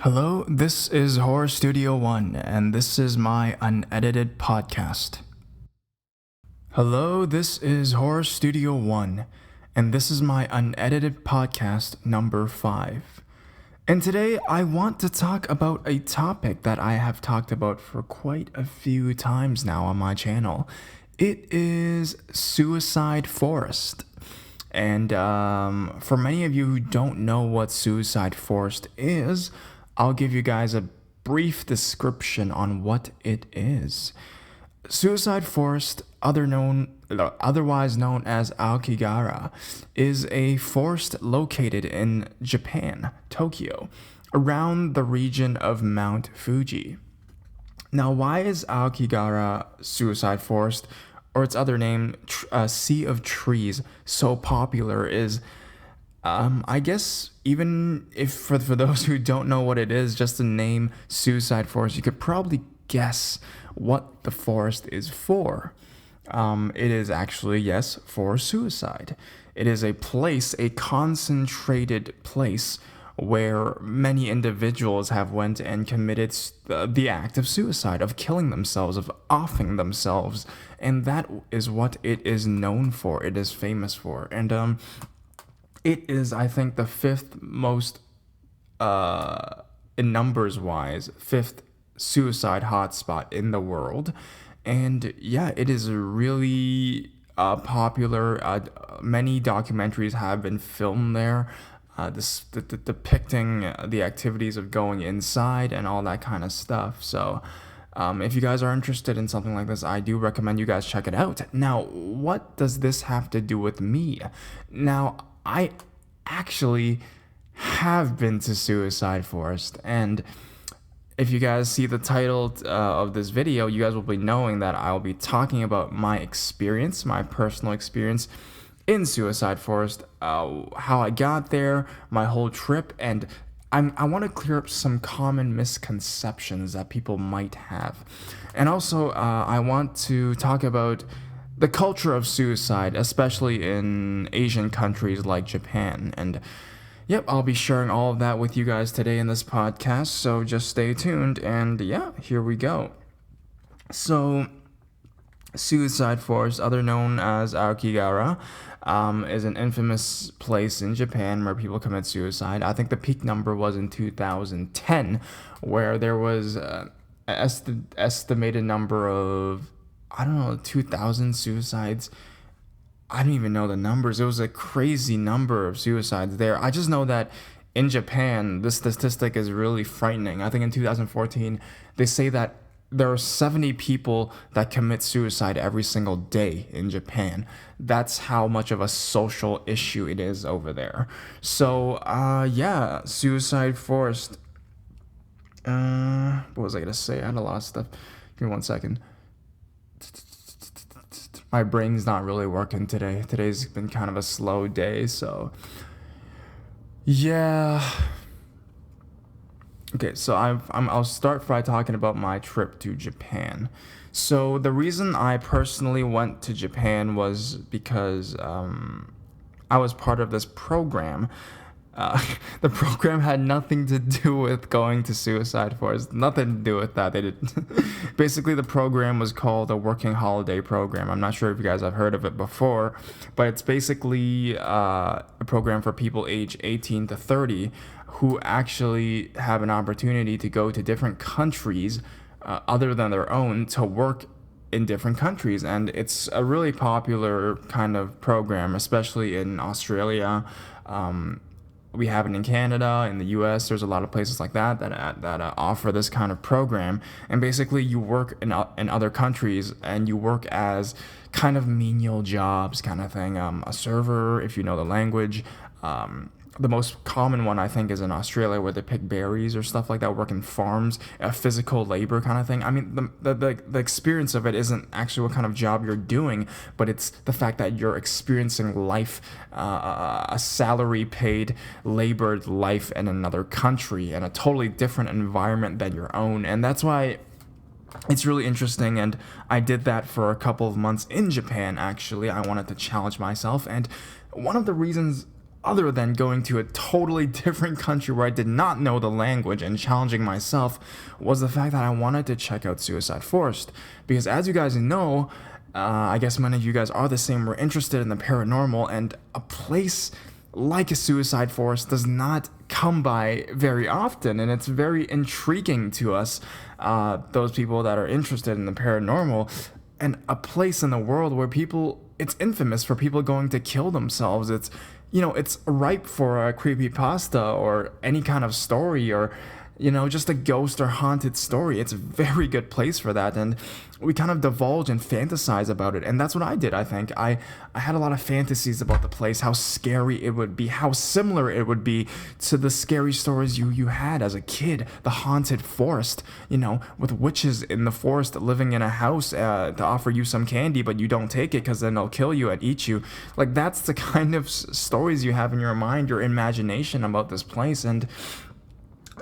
Hello, this is Horror Studio 1, and this is my unedited podcast. Hello, this is Horror Studio 1, and this is my unedited podcast number 5. And today I want to talk about a topic that I have talked about for quite a few times now on my channel. It is Suicide Forest. And for many of you who don't know what Suicide Forest is, I'll give you guys a brief description on what it is. Suicide Forest, otherwise known as Aokigahara, is a forest located in Japan, Tokyo, around the region of Mount Fuji. Now, why is Aokigahara Suicide Forest, or its other name, Sea of Trees, so popular is, I guess, even if for those who don't know what it is, just the name Suicide Forest, you could probably guess what the forest is for. It is actually, yes, for suicide. It is a place, a concentrated place where many individuals have went and committed the act of suicide, of killing themselves, of offing themselves, and that is what it is known for. It is famous for, and it is, I think, the fifth most, in numbers wise, fifth suicide hotspot in the world. And yeah, it is really popular. Many documentaries have been filmed there, depicting the activities of going inside and all that kind of stuff. So if you guys are interested in something like this, I do recommend you guys check it out. Now, what does this have to do with me? Now, I actually have been to Suicide Forest, and if you guys see the title of this video, you guys will be knowing that I'll be talking about my experience, my personal experience in Suicide Forest, how I got there, my whole trip, and I want to clear up some common misconceptions that people might have. And also, I want to talk about the culture of suicide, especially in Asian countries like Japan. And yep, I'll be sharing all of that with you guys today in this podcast, so just stay tuned, and yeah, here we go. So, Suicide Forest, other known as Aokigahara, is an infamous place in Japan where people commit suicide. I think the peak number was in 2010, where there was an estimated number of, 2,000 suicides. I don't even know the numbers. It was a crazy number of suicides there. I just know that in Japan, this statistic is really frightening. I think in 2014, they say that there are 70 people that commit suicide every single day in Japan. That's how much of a social issue it is over there. So, yeah, Suicide Forest. What was I going to say? I had a lot of stuff. Give me 1 second. My brain's not really working today. Today's been kind of a slow day, so yeah. Okay, so I'll start by talking about my trip to Japan. So the reason I personally went to Japan was because I was part of this program. The program had nothing to do with going to Suicide Forest. Nothing to do with that. They did. Basically, the program was called a Working Holiday Program. I'm not sure if you guys have heard of it before, but it's basically a program for people age 18 to 30 who actually have an opportunity to go to different countries other than their own to work in different countries. And it's a really popular kind of program, especially in Australia. We have it in Canada, in the U.S. There's a lot of places like that offer this kind of program. And basically, you work in other countries, and you work as kind of menial jobs, kind of thing. A server, if you know the language. The most common one, I think, is in Australia, where they pick berries or stuff like that, work in farms, physical labor kind of thing. I mean, the experience of it isn't actually what kind of job you're doing, but it's the fact that you're experiencing life, a salary-paid, labored life in another country, in a totally different environment than your own. And that's why it's really interesting, and I did that for a couple of months in Japan, actually. I wanted to challenge myself, and one of the reasons other than going to a totally different country where I did not know the language and challenging myself, was the fact that I wanted to check out Suicide Forest. Because as you guys know, I guess many of you guys are the same, we're interested in the paranormal, and a place like a Suicide Forest does not come by very often, and it's very intriguing to us, those people that are interested in the paranormal, and a place in the world where people, it's infamous for people going to kill themselves. It's, it's ripe for a creepypasta or any kind of story, or just a ghost or haunted story. It's a very good place for that, and we kind of divulge and fantasize about it, and that's what I did. I think I had a lot of fantasies about the place, how scary it would be, how similar it would be to the scary stories you had as a kid, the haunted forest, with witches in the forest living in a house to offer you some candy, but you don't take it because then they'll kill you and eat you. Like, that's the kind of stories you have in your mind, your imagination about this place. And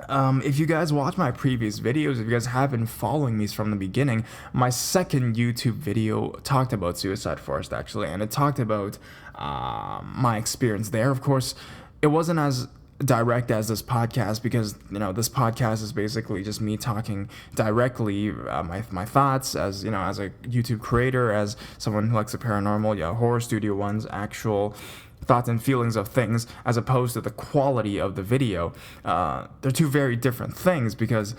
if you guys watch my previous videos, if you guys have been following me from the beginning, my second YouTube video talked about Suicide Forest, actually, and it talked about my experience there. Of course, it wasn't as direct as this podcast, because this podcast is basically just me talking directly my thoughts as as a YouTube creator, as someone who likes the paranormal, horror studio ones, actual thoughts and feelings of things, as opposed to the quality of the video. They're two very different things, because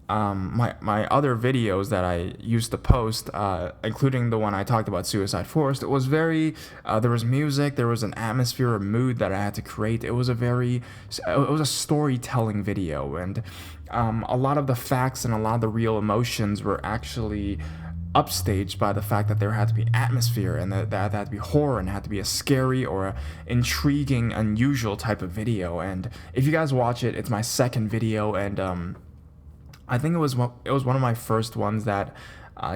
my other videos that I used to post, including the one I talked about Suicide Forest, it was very, there was music, there was an atmosphere, a mood that I had to create. It was a storytelling video, and a lot of the facts and a lot of the real emotions were actually upstaged by the fact that there had to be atmosphere, and that had to be horror, and had to be a scary or a intriguing, unusual type of video. And if you guys watch it, it's my second video, and I think it was one of my first ones that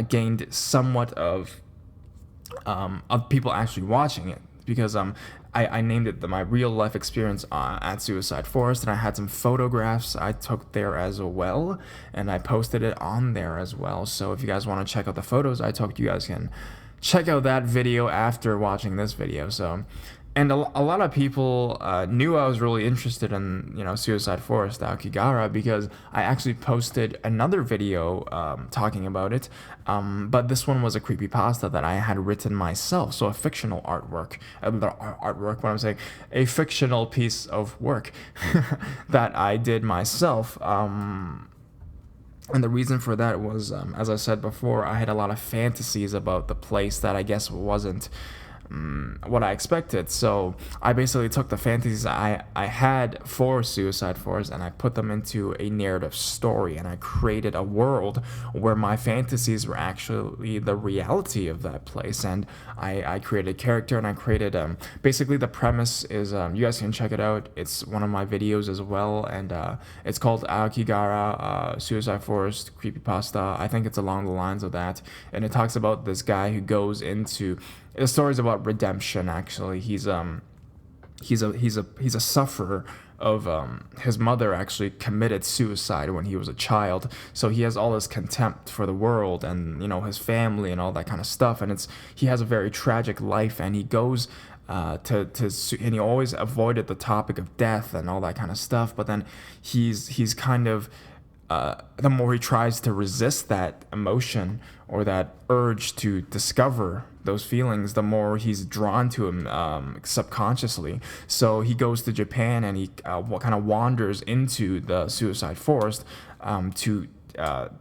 gained somewhat of people actually watching it, because I named it my real life experience at Suicide Forest, and I had some photographs I took there as well, and I posted it on there as well. So if you guys want to check out the photos I took, you guys can check out that video after watching this video. So, and a lot of people knew I was really interested in Suicide Forest, Aokigahara, because I actually posted another video talking about it, but this one was a creepypasta that I had written myself, so a fictional artwork, what I'm saying, a fictional piece of work that I did myself. And the reason for that was, as I said before, I had a lot of fantasies about the place that I guess wasn't what I expected. So I basically took the fantasies I had for Suicide Forest, and I put them into a narrative story, and I created a world where my fantasies were actually the reality of that place. And I created a character, and I created basically the premise is, you guys can check it out, it's one of my videos as well, and it's called Aokigahara Suicide Forest Creepypasta. I think it's along the lines of that, and it talks about this guy who goes into, the story's about redemption. Actually, he's a sufferer of his mother actually committed suicide when he was a child, so he has all this contempt for the world and his family and all that kind of stuff, and he has a very tragic life, and he goes and he always avoided the topic of death and all that kind of stuff, but then he's kind of the more he tries to resist that emotion or that urge to discover those feelings, the more he's drawn to him subconsciously. So he goes to Japan, and he kind of wanders into the Suicide Forest to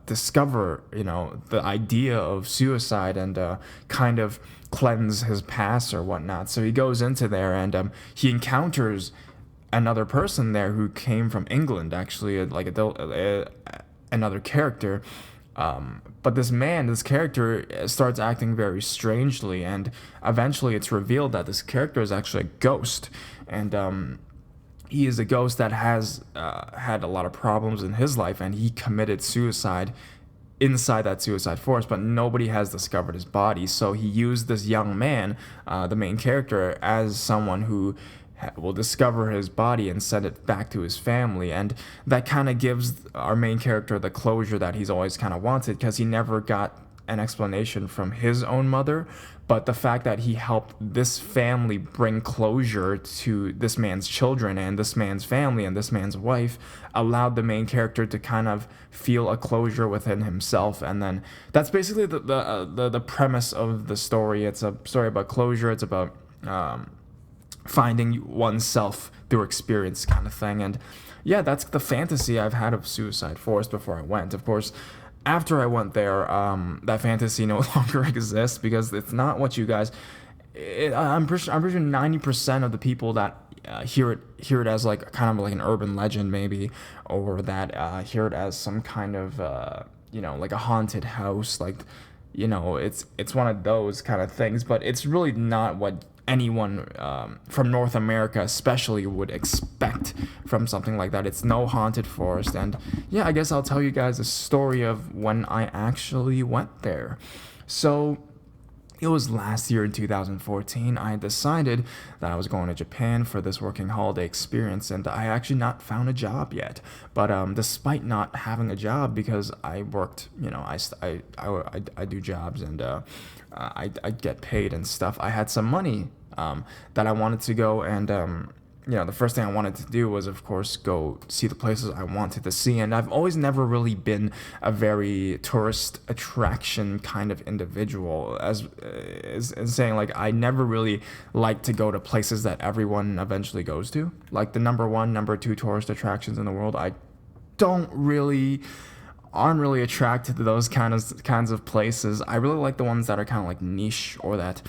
discover, the idea of suicide, and kind of cleanse his past or whatnot. So he goes into there, and he encounters another person there who came from England, actually, like another character. But this character starts acting very strangely, and eventually it's revealed that this character is actually a ghost, and he is a ghost that has had a lot of problems in his life, and he committed suicide inside that Suicide Forest, but nobody has discovered his body. So he used this young man, the main character, as someone who will discover his body and send it back to his family, and that kind of gives our main character the closure that he's always kind of wanted, because he never got an explanation from his own mother, but the fact that he helped this family bring closure to this man's children and this man's family and this man's wife allowed the main character to kind of feel a closure within himself. And then that's basically the premise of the story. It's a story about closure. It's about finding oneself through experience, kind of thing. And yeah, that's the fantasy I've had of Suicide Forest before I went. Of course, after I went there, that fantasy no longer exists because it's not what you guys. I'm pretty sure 90% of the people that hear it as like kind of like an urban legend maybe, or that hear it as some kind of like a haunted house, like it's one of those kind of things, but it's really not what anyone from North America especially would expect from something like that. It's no haunted forest. And yeah, I guess I'll tell you guys a story of when I actually went there. So it was last year in 2014. I decided that I was going to Japan for this working holiday experience, and I actually not found a job yet. But despite not having a job, because I worked, I do jobs, and I get paid and stuff. I had some money that I wanted to go and the first thing I wanted to do was, of course, go see the places I wanted to see. And I've always never really been a very tourist attraction kind of individual, as saying, like, I never really like to go to places that everyone eventually goes to. Like the number one, number two tourist attractions in the world, I aren't really attracted to those kinds of places. I really like the ones that are kind of like niche, or that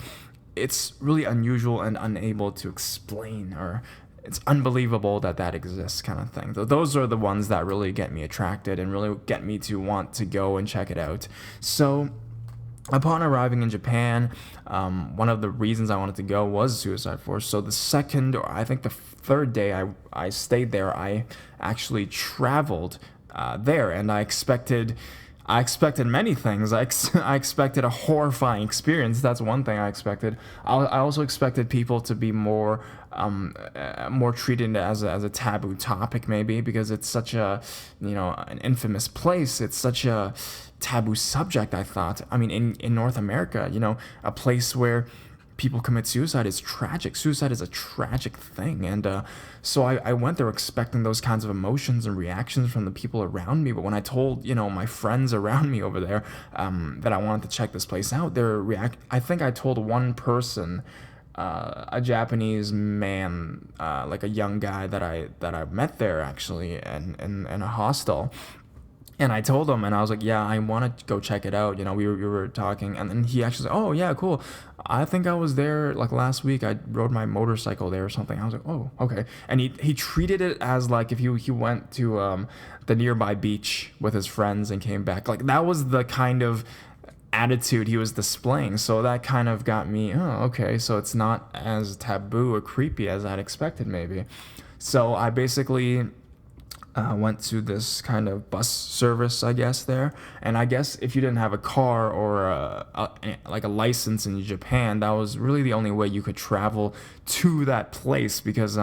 it's really unusual and unable to explain, or it's unbelievable that exists, kind of thing. Those are the ones that really get me attracted and really get me to want to go and check it out. So upon arriving in Japan, one of the reasons I wanted to go was Suicide Forest. So the second, or I think the third day I stayed there, I actually traveled there, and I expected many things. I expected a horrifying experience. That's one thing I expected. I also expected people to be more treated as a taboo topic, maybe, because it's such a an infamous place. It's such a taboo subject, I thought. I mean, in North America, a place where people commit suicide is tragic. Suicide is a tragic thing. And so I went there expecting those kinds of emotions and reactions from the people around me. But when I told, my friends around me over there that I wanted to check this place out, I think I told one person, a Japanese man, like a young guy that I met there actually in a hostel. And I told him, and I was like, yeah, I want to go check it out. We were talking, and then he actually said, oh, yeah, cool. I think I was there, like, last week. I rode my motorcycle there or something. I was like, oh, okay. And he treated it as, like, if he went to the nearby beach with his friends and came back. Like, that was the kind of attitude he was displaying. So that kind of got me, oh, okay, so it's not as taboo or creepy as I'd expected, maybe. So I basically went to this kind of bus service, I guess, there. And I guess if you didn't have a car or like a license in Japan, that was really the only way you could travel to that place, because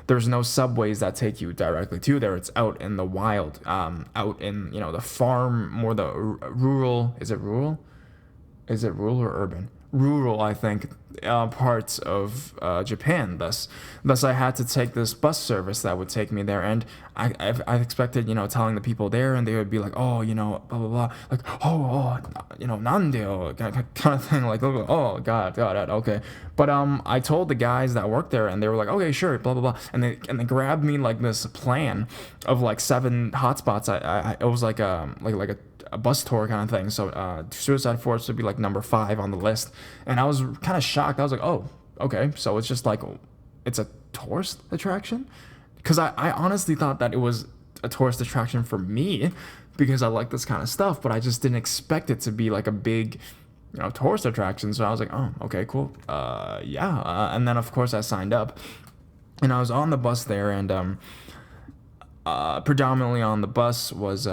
there's no subways that take you directly to there. It's out in the wild, out in the farm, more the rural. Is it rural? Is it rural or urban? Rural, I think, parts of Japan. Thus, I had to take this bus service that would take me there, and I expected, telling the people there, and they would be like, oh, blah blah blah, like, oh, nandeo, kind of thing, like, oh, God, okay. But I told the guys that worked there, and they were like, okay, sure, blah blah blah, and they grabbed me like this plan of like 7 hotspots. It was like a bus tour kind of thing. So Suicide Forest would be like number 5 on the list, and I was kind of shocked. I was like, oh, okay, so it's just like, it's a tourist attraction, because I honestly thought that it was a tourist attraction for me, because I like this kind of stuff, but I just didn't expect it to be like a big tourist attraction. So I was like, oh, okay, cool, and then of course I signed up, and I was on the bus there, and predominantly on the bus was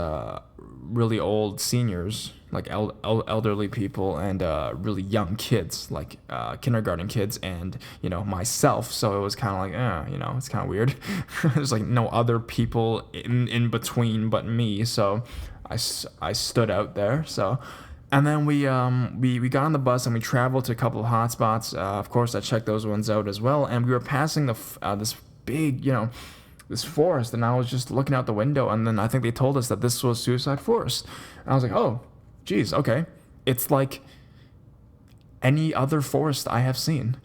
really old seniors, like elderly people, and really young kids, like kindergarten kids, and myself. So it was kind of like, it's kind of weird. There's like no other people in between but me. So I stood out there. So And then we got on the bus and we traveled to a couple of hotspots. Of course, I checked those ones out as well. And we were passing this big, this forest, and I was just looking out the window. And then I think they told us that this was Suicide Forest. And I was like, oh, geez, okay. It's like any other forest I have seen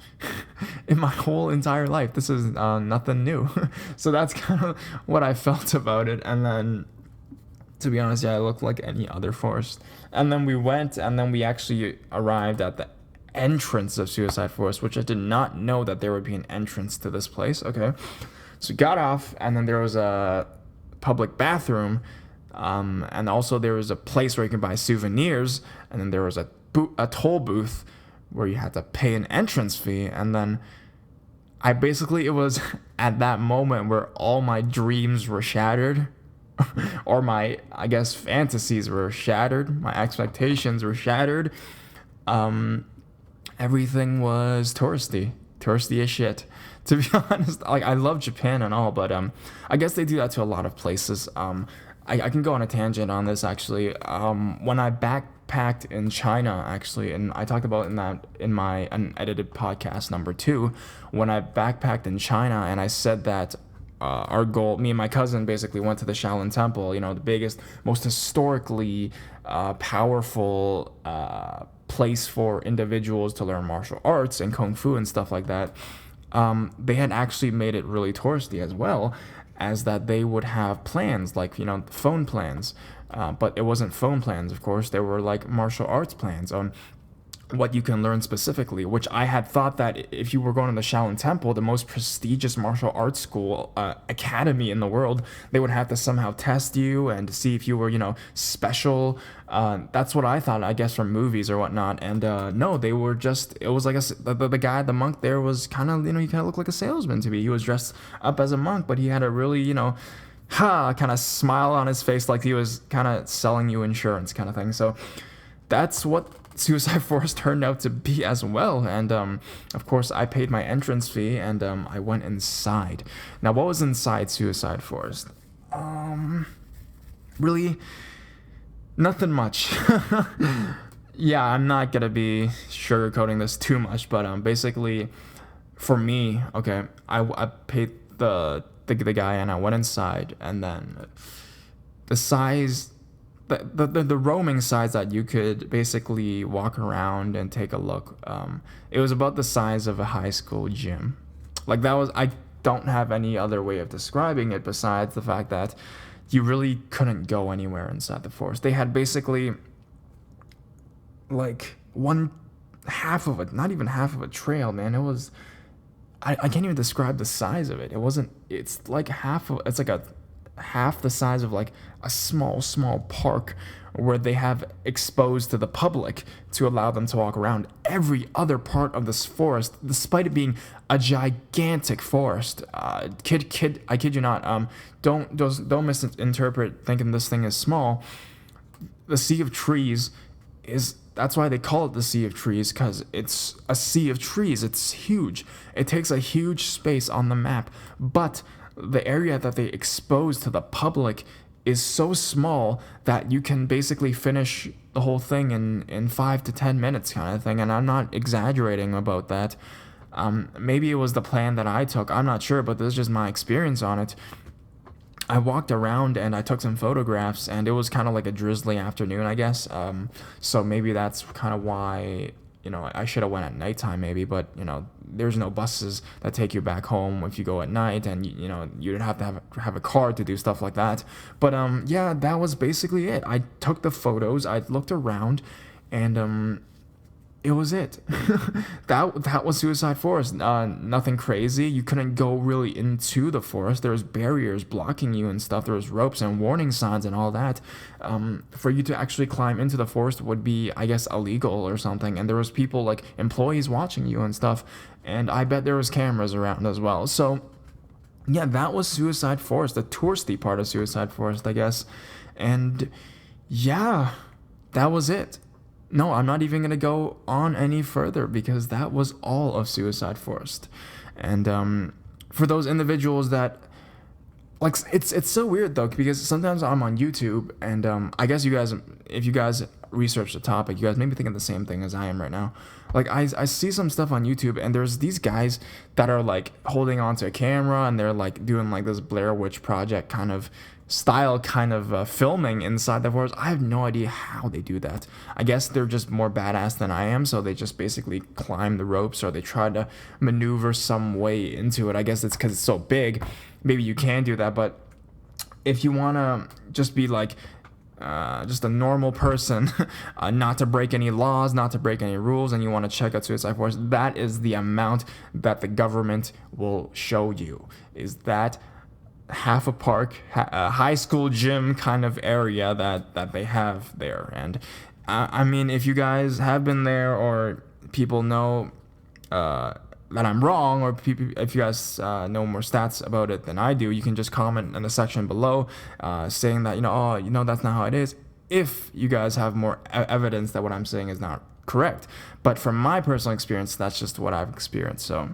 in my whole entire life. This is nothing new. So that's kind of what I felt about it. And then, to be honest, yeah, it looked like any other forest. And then we went, and then we actually arrived at the entrance of Suicide Forest, which I did not know that there would be an entrance to this place. Okay, so we got off, and then there was a public bathroom, and also there was a place where you can buy souvenirs, and then there was a toll booth where you had to pay an entrance fee. And then it was at that moment where all my dreams were shattered. Or my, I guess, fantasies were shattered. My expectations were shattered. Everything was touristy as shit. To be honest, like, I love Japan and all, but I guess they do that to a lot of places. I can go on a tangent on this actually. When I backpacked in China, actually, and I talked about in my unedited podcast number 2, when I backpacked in China, and I said that. Our goal, me and my cousin basically went to the Shaolin Temple, the biggest, most historically powerful place for individuals to learn martial arts and kung fu and stuff like that. They had actually made it really touristy as well, as that they would have plans, like, phone plans. But it wasn't phone plans, of course. They were like martial arts plans on what you can learn specifically, which I had thought that if you were going to the Shaolin Temple, the most prestigious martial arts school, academy in the world, they would have to somehow test you and see if you were, special. That's what I thought, I guess, from movies or whatnot. And no, they were just, it was like the guy, the monk there was kind of, he kind of looked like a salesman to me. He was dressed up as a monk, but he had a really, kind of smile on his face, like he was kind of selling you insurance kind of thing. So that's what Suicide Forest turned out to be as well. And of course I paid my entrance fee, and I went inside. Now, what was inside Suicide Forest? Really nothing much. Yeah, I'm not gonna be sugarcoating this too much, but basically for me, okay, I paid the guy, and I went inside, and then the size, the roaming size that you could basically walk around and take a look, it was about the size of a high school gym. Like, that was, I don't have any other way of describing it besides the fact that you really couldn't go anywhere inside the forest. They had basically like one half of it, not even half of a trail, man. It was, I can't even describe the size of it. It's like it's like a half the size of like a small park where they have exposed to the public to allow them to walk around. Every other part of this forest, despite it being a gigantic forest, I kid you not, don't misinterpret thinking this thing is small. The Sea of Trees that's why they call it the Sea of Trees, because it's a sea of trees. It's huge. It takes a huge space on the map, but the area that they expose to the public is so small that you can basically finish the whole thing in 5 to 10 minutes kind of thing. And I'm not exaggerating about that. Maybe it was the plan that I took. I'm not sure, but this is just my experience on it. I walked around and I took some photographs, and it was kind of like a drizzly afternoon, I guess. So maybe that's kind of why, I should have went at nighttime maybe, but, there's no buses that take you back home if you go at night, and, you'd have to have a car to do stuff like that. But, yeah, that was basically it. I took the photos, I looked around, and, it was it. that was Suicide Forest. Nothing crazy. You couldn't go really into the forest. There was barriers blocking you and stuff. There was ropes and warning signs and all that. For you to actually climb into the forest would be, I guess, illegal or something. And there was people, like employees, watching you and stuff. And I bet there was cameras around as well. So yeah, that was Suicide Forest, the touristy part of Suicide Forest, I guess. And yeah, that was it. No, I'm not even going to go on any further, because that was all of Suicide Forest. And for those individuals that, it's so weird though, because sometimes I'm on YouTube, and I guess if you guys research the topic, you guys may be thinking the same thing as I am right now. Like I see some stuff on YouTube, and there's these guys that are like holding onto a camera, and they're like doing like this Blair Witch Project kind of style kind of filming inside the forest. I have no idea how they do that. I guess they're just more badass than I am, so they just basically climb the ropes, or they try to maneuver some way into it. I guess it's because it's so big. Maybe you can do that, but if you want to just be like just a normal person, not to break any laws, not to break any rules, and you want to check out Suicide Forest, that is the amount that the government will show you. Is that half a park, a high school gym kind of area that they have there. And I mean, if you guys have been there, or people know that I'm wrong, or if you guys know more stats about it than I do, you can just comment in the section below saying that, that's not how it is, if you guys have more evidence that what I'm saying is not correct. But from my personal experience, that's just what I've experienced. So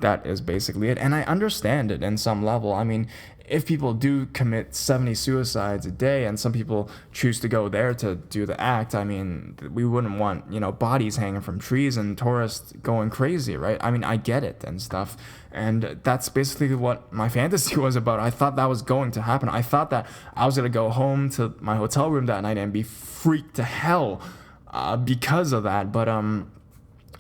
that is basically it. And I understand it in some level. I mean, if people do commit 70 suicides a day, and some people choose to go there to do the act, I mean, we wouldn't want, bodies hanging from trees and tourists going crazy, right? I mean, I get it and stuff. And that's basically what my fantasy was about. I thought that was going to happen. I thought that I was going to go home to my hotel room that night and be freaked to hell because of that. But,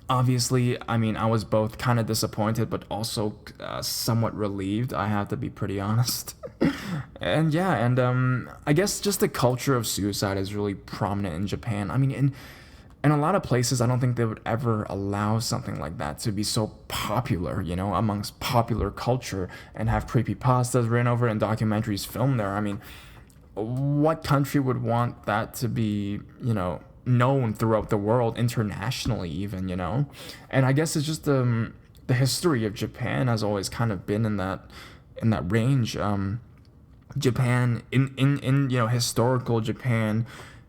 obviously, I mean, I was both kind of disappointed, but also somewhat relieved. I have to be pretty honest. And yeah, and I guess just the culture of suicide is really prominent in Japan. I mean, in a lot of places, I don't think they would ever allow something like that to be so popular, amongst popular culture, and have creepypastas written over and documentaries filmed there. I mean, what country would want that to be, known throughout the world, internationally even, And I guess it's just the history of Japan has always kind of been in that range. Japan in historical Japan,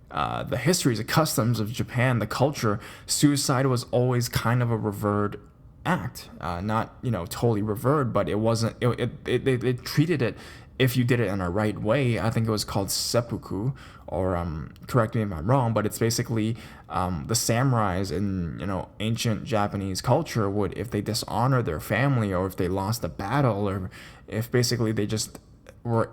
the histories, the customs of Japan, the culture, suicide was always kind of a revered act. Not totally revered, but it wasn't. It treated it, if you did it in a right way. I think it was called seppuku, or correct me if I'm wrong, but it's basically the samurais in ancient Japanese culture would, if they dishonor their family, or if they lost a battle, or if basically they just were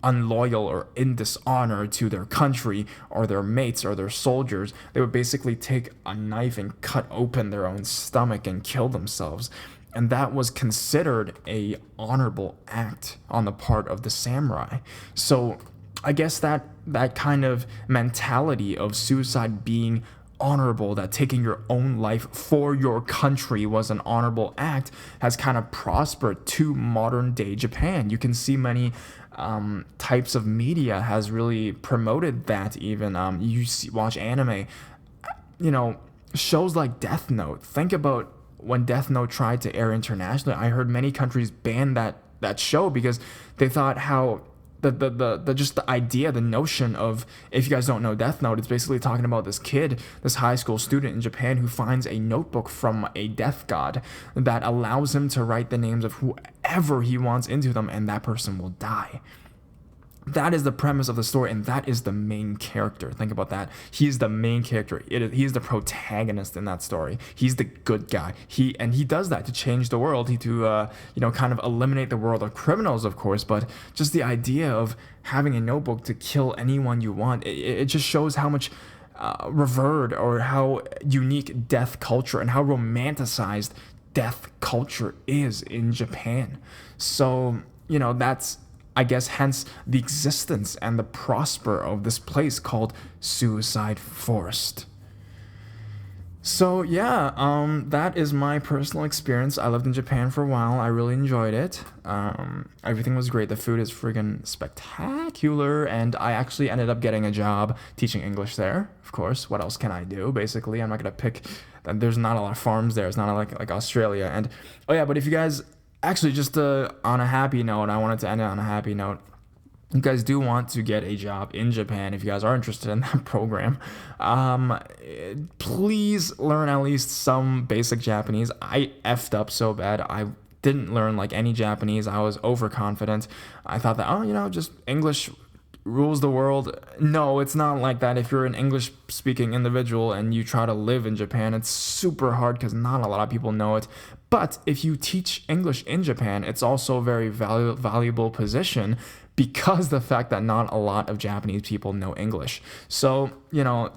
unloyal or in dishonor to their country or their mates or their soldiers, they would basically take a knife and cut open their own stomach and kill themselves. And that was considered a honorable act on the part of the samurai. So I guess that kind of mentality of suicide being honorable, that taking your own life for your country was an honorable act, has kind of prospered to modern day Japan. You can see many types of media has really promoted that. Even watch anime, shows like Death Note. Think about when Death Note tried to air internationally. I heard many countries banned that show because they thought how the idea, the notion of, if you guys don't know Death Note, it's basically talking about this kid, this high school student in Japan, who finds a notebook from a death god that allows him to write the names of whoever he wants into them, and that person will die. That is the premise of the story, and that is the main character. Think about that. He's the main character. He's the protagonist in that story. He's the good guy. He does that to change the world. Kind of eliminate the world of criminals, of course. But just the idea of having a notebook to kill anyone you want, it just shows how much revered, or how unique death culture and how romanticized death culture is in Japan. So that's, I guess, hence the existence and the prosper of this place called Suicide Forest. So yeah, that is my personal experience. I lived in Japan for a while. I really enjoyed it. Everything was great. The food is friggin' spectacular, and I actually ended up getting a job teaching English there. Of course, what else can I do? Basically, I'm not gonna pick. There's not a lot of farms there. It's not like Australia. And but if you guys. Actually, just on a happy note, I wanted to end it on a happy note. You guys do want to get a job in Japan, if you guys are interested in that program, please learn at least some basic Japanese. I effed up so bad. I didn't learn like any Japanese. I was overconfident. I thought that, just English rules the world. No, it's not like that. If you're an English speaking individual and you try to live in Japan, it's super hard because not a lot of people know it. But if you teach English in Japan, it's also a very valuable position because the fact that not a lot of Japanese people know English. So,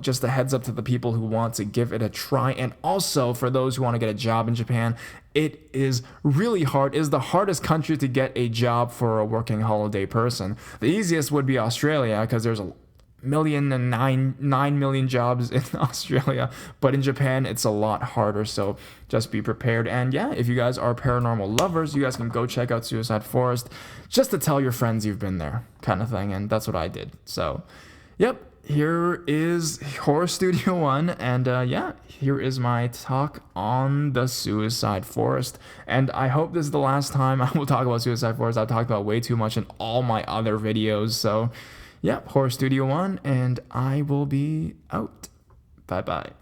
just a heads up to the people who want to give it a try. And also for those who want to get a job in Japan, it is really hard. It is the hardest country to get a job for a working holiday person. The easiest would be Australia because there's a million and 9 million jobs in Australia, but in Japan it's a lot harder, so just be prepared. And yeah, if you guys are paranormal lovers, you guys can go check out Suicide Forest just to tell your friends you've been there, kind of thing. And that's what I did. So yep, here is Horror Studio 1, and yeah, here is my talk on the Suicide Forest. And I hope this is the last time I will talk about Suicide Forest. I've talked about way too much in all my other videos, so yeah, Horror Studio 1, and I will be out. Bye-bye.